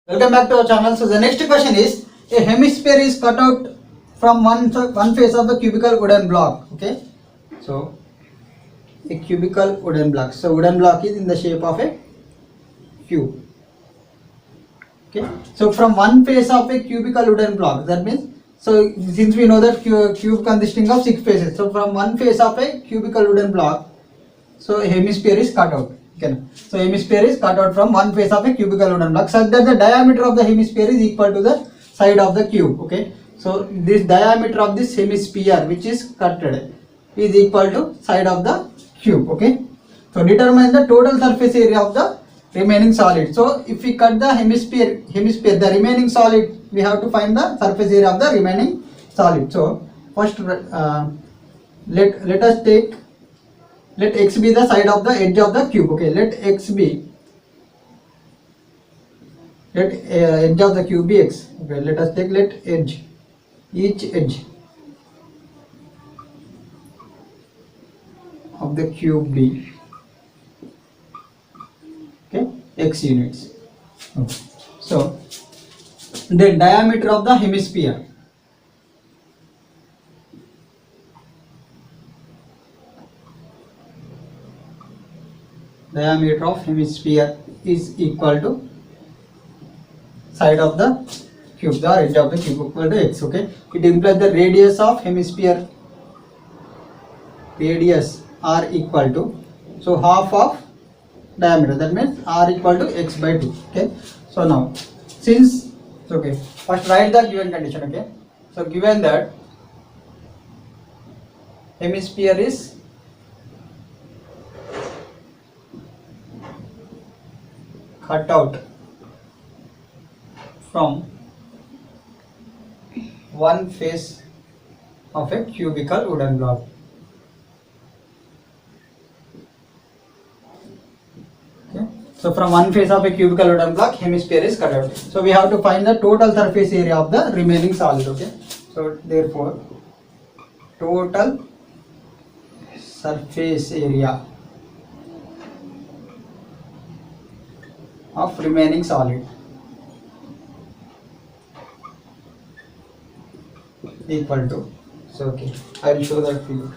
Welcome back to our channel. So the next question is, a hemisphere is cut out from one face of the cubical wooden block. Okay, so a cubical wooden block. So wooden block is in the shape of a cube. Okay, so from one face of a cubical wooden block, that means, so since we know that cube consisting of 6 faces, so from one face of a cubical wooden block, so a hemisphere is cut out. Okay. So hemisphere is cut out from one face of a cubical wooden block such that the diameter of the hemisphere is equal to the side of the cube. Okay. So this diameter of this hemisphere which is cutted is equal to side of the cube. Okay. So determine the total surface area of the remaining solid. So if we cut the hemisphere, the remaining solid, we have to find the surface area of the remaining solid. So first let us take, let x be the side of the edge of the cube. Okay, let x be, let edge of the cube be x. Okay, let us take, let edge, each edge of the cube be, okay, x units. Okay. So the diameter of the hemisphere, diameter of hemisphere is equal to side of the cube, the edge of the cube, equal to x. Okay, it implies the radius of hemisphere, radius r equal to, so half of diameter, that means r equal to x by 2. Okay, so now since, okay, first write the given condition. Okay, so given that hemisphere is cut out from one face of a cubical wooden block. Okay. So from one face of a cubical wooden block, hemisphere is cut out. So we have to find the total surface area of the remaining solid. Okay. So therefore, total surface area of remaining solid equal to, so okay, I will show that figure.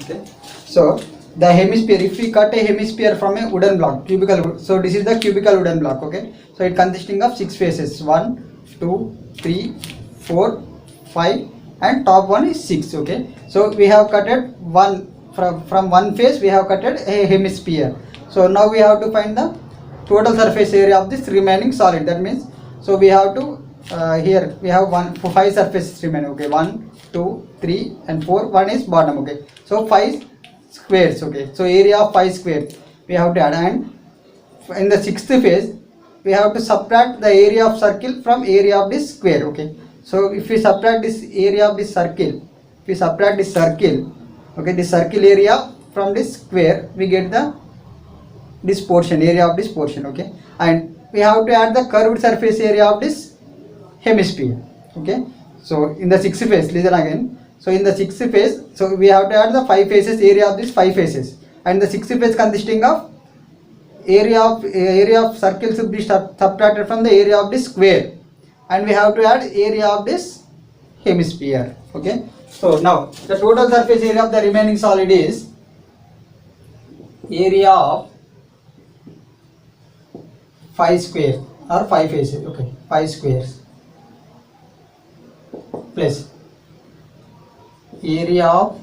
Okay, so the hemisphere, if we cut a hemisphere from a wooden block, cubical, so this is the cubical wooden block. Okay, so it consisting of 6 faces, 1, 2, 3, 4, 5, and top one is 6. Okay, so we have cutted one from one face, we have cutted a hemisphere. So now we have to find the total surface area of this remaining solid. That means, so we have to here we have 5 surfaces remaining. Okay, 1, 2, 3, and 4. 1 is bottom. Okay, so 5 squares. Okay, so area of 5 squares we have to add, and in the 6th phase we have to subtract the area of circle from area of this square. Okay, so if we subtract this area of this circle, if we subtract this circle, okay, this circle area from this square, we get the this portion, area of this portion. Okay, and we have to add the curved surface area of this hemisphere. Okay, so in the 6th phase, listen again, so in the 6th phase, so we have to add the 5 faces, area of these 5 faces, and the 6th phase consisting of area of circle should be subtracted from the area of this square, and we have to add area of this hemisphere. Okay, so now the total surface area of the remaining solid is area of 5 squares or 5 faces. Okay, 5 squares plus area of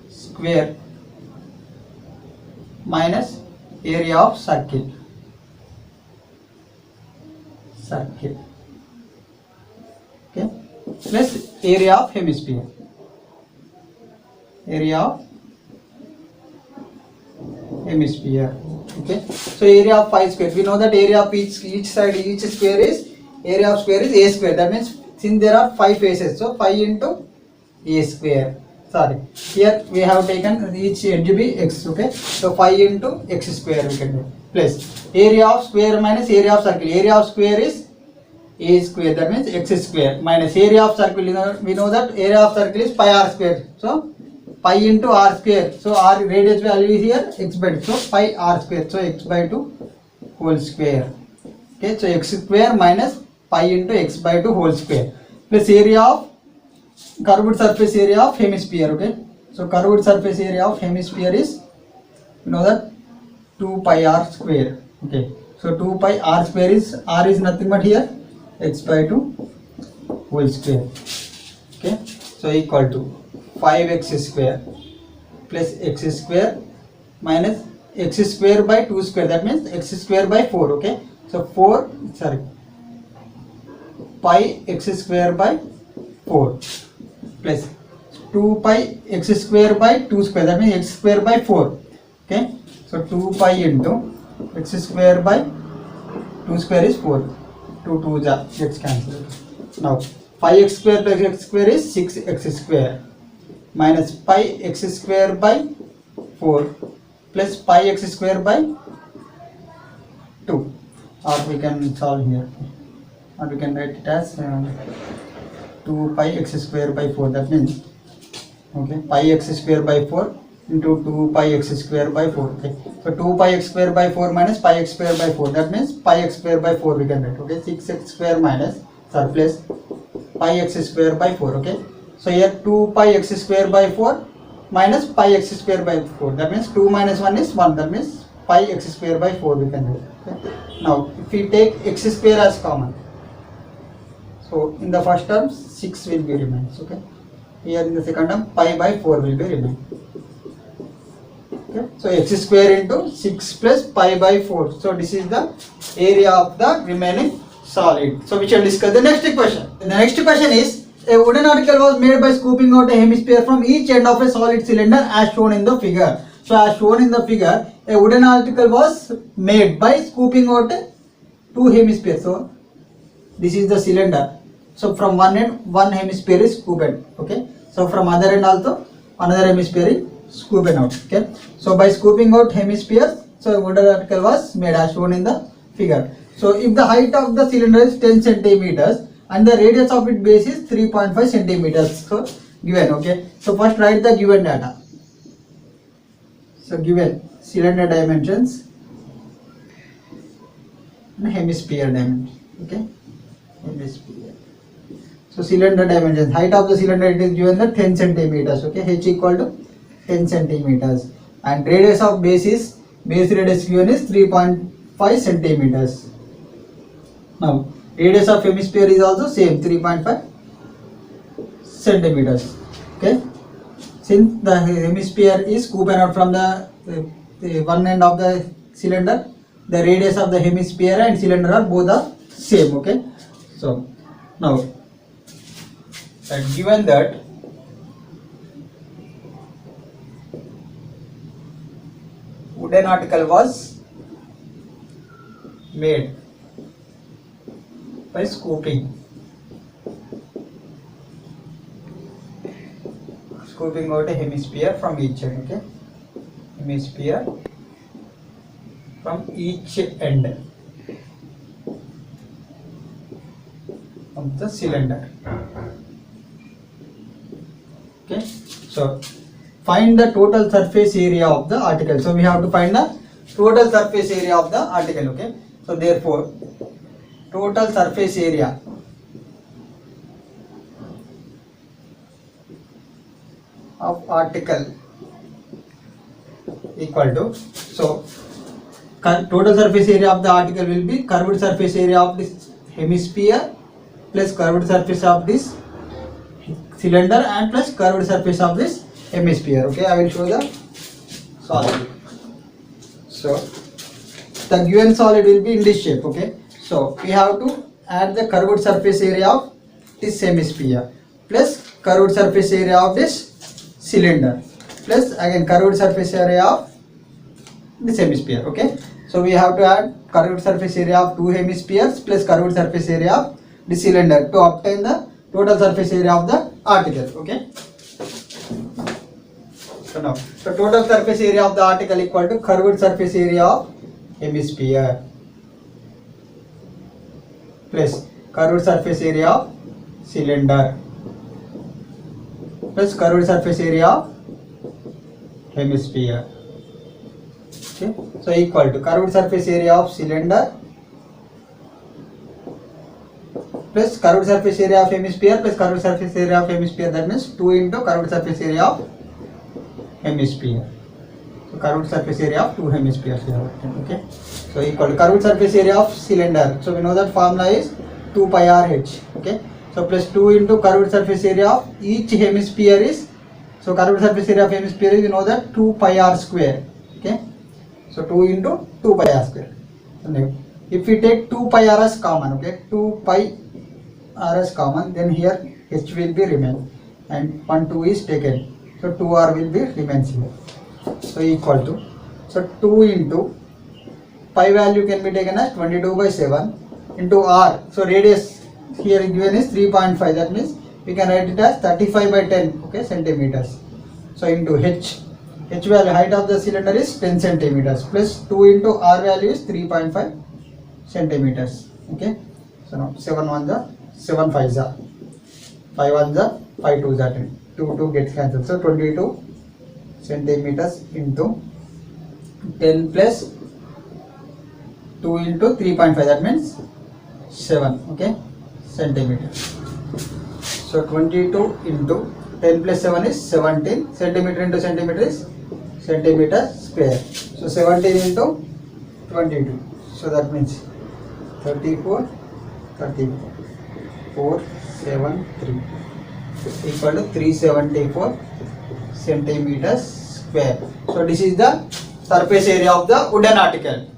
square minus area of circle, okay, plus area of hemisphere, area of hemisphere. Okay, so area of 5 square, we know that area of each side, each square is, area of square is a square. That means since there are 5 faces, so 5 into a square. Sorry, here we have taken each edge be x. Okay, so 5 into x square we can do, plus area of square minus area of circle. Area of square is a square, that means x square, minus area of circle. We know that area of circle is pi r square. So pi into r square. So r radius value is here x by 2. So pi r square. So x by 2 whole square. Okay, so x square minus pi into x by 2 whole square plus area of curved surface area of hemisphere. Okay, so curved surface area of hemisphere is, you know that, 2 pi r square. Okay, so 2 pi r square is, r is nothing but here x by 2 whole square. Okay, so equal to 5x square plus x square minus x square by 2 square, that means x square by 4. Okay, so pi x square by 4 plus 2 pi x square by 2 square, that means x square by 4. Okay, so 2 pi into x square by 2 square is 4. 2 2 gets cancelled. Now pi x square plus x square is 6x square minus pi x square by 4 plus pi x square by 2, or we can solve here, or we can write it as 2 pi x square by 4, that means, okay, pi x square by 4 into 2 pi x square by 4. Okay, so 2 pi x square by 4 minus pi x square by 4, that means pi x square by 4 we can write. Okay, 6x square minus plus pi x square by 4. Okay, so here 2 pi x square by 4 minus pi x square by 4, that means 2 minus 1 is 1, that means pi x square by 4 we can write. Okay, now if we take x square as common, so in the first term 6 will be remains. Okay, here in the second term pi by 4 will be remain. Okay, so x square into 6 plus pi by 4. So this is the area of the remaining solid. So we shall discuss the next question. The next question is, a wooden article was made by scooping out a hemisphere from each end of a solid cylinder as shown in the figure. So as shown in the figure, a wooden article was made by scooping out two hemispheres. So this is the cylinder. So from one end, one hemisphere is scooped. Okay, so from other end also another hemisphere is scooped out. Okay, so by scooping out hemispheres, so a wooden article was made as shown in the figure. So if the height of the cylinder is 10 centimeters and the radius of its base is 3.5 centimeters, so given. Okay, so first write the given data. So given cylinder dimensions and hemisphere dimensions. Okay, hemisphere. So cylinder dimensions, height of the cylinder, it is given the 10 centimeters. Okay, h equal to 10 centimeters and radius of base radius given is 3.5 centimeters. Now radius of hemisphere is also same, 3.5 centimeters. Okay, since the hemisphere is scooped out from the one end of the cylinder, the radius of the hemisphere and cylinder are both the same. Okay, so now given that wooden article was made by scooping out a hemisphere from each end. Okay, hemisphere from each end of the cylinder. Okay, so find the total surface area of the article. So we have to find the total surface area of the article. Okay, so therefore total surface area of article equal to, so total surface area of the article will be curved surface area of this hemisphere plus curved surface of this cylinder and plus curved surface of this hemisphere. Okay, I will show the solid. So the given solid will be in this shape. Okay, so we have to add the curved surface area of this hemisphere plus curved surface area of this cylinder plus again curved surface area of this hemisphere. Okay, so we have to add curved surface area of two hemispheres plus curved surface area of the cylinder to obtain the total surface area of the article. Okay, so now the total surface area of the article equal to curved surface area of hemisphere plus curved surface area of cylinder plus curved surface area of hemisphere. Okay, so equal to curved surface area of cylinder plus curved surface area of hemisphere plus curved surface area of hemisphere, that means 2 into curved surface area of hemisphere. So curved surface area of two hemispheres we have written. Okay, so equal to curved surface area of cylinder, so we know that formula is 2 pi r h. Okay, so plus 2 into curved surface area of each hemisphere is, so curved surface area of hemisphere is, we know that 2 pi r square. Okay, so 2 into 2 pi r square. And if we take 2 pi r as common, okay, 2 pi r as common, then here h will be remain and 1 2 is taken, so 2 r will be remains here. So equal to, so 2 into pi value can be taken as 22 by 7 into r, so radius here given is 3.5, that means we can write it as 35 by 10, okay, centimeters. So into h value, height of the cylinder is 10 centimeters plus 2 into r value is 3.5 centimeters. Okay, so now 7 1s are 7 5s are 5 1s are 5 2s are 10, 2 gets cancelled, so 22 centimeters into 10 plus 2 into 3.5, that means 7, okay, centimeters. So 22 into 10 plus 7 is 17, centimeter into centimeter is centimeter square. So 17 into 22, so that means 34 473 equal to 374 centimeters square. So this is the surface area of the wooden article.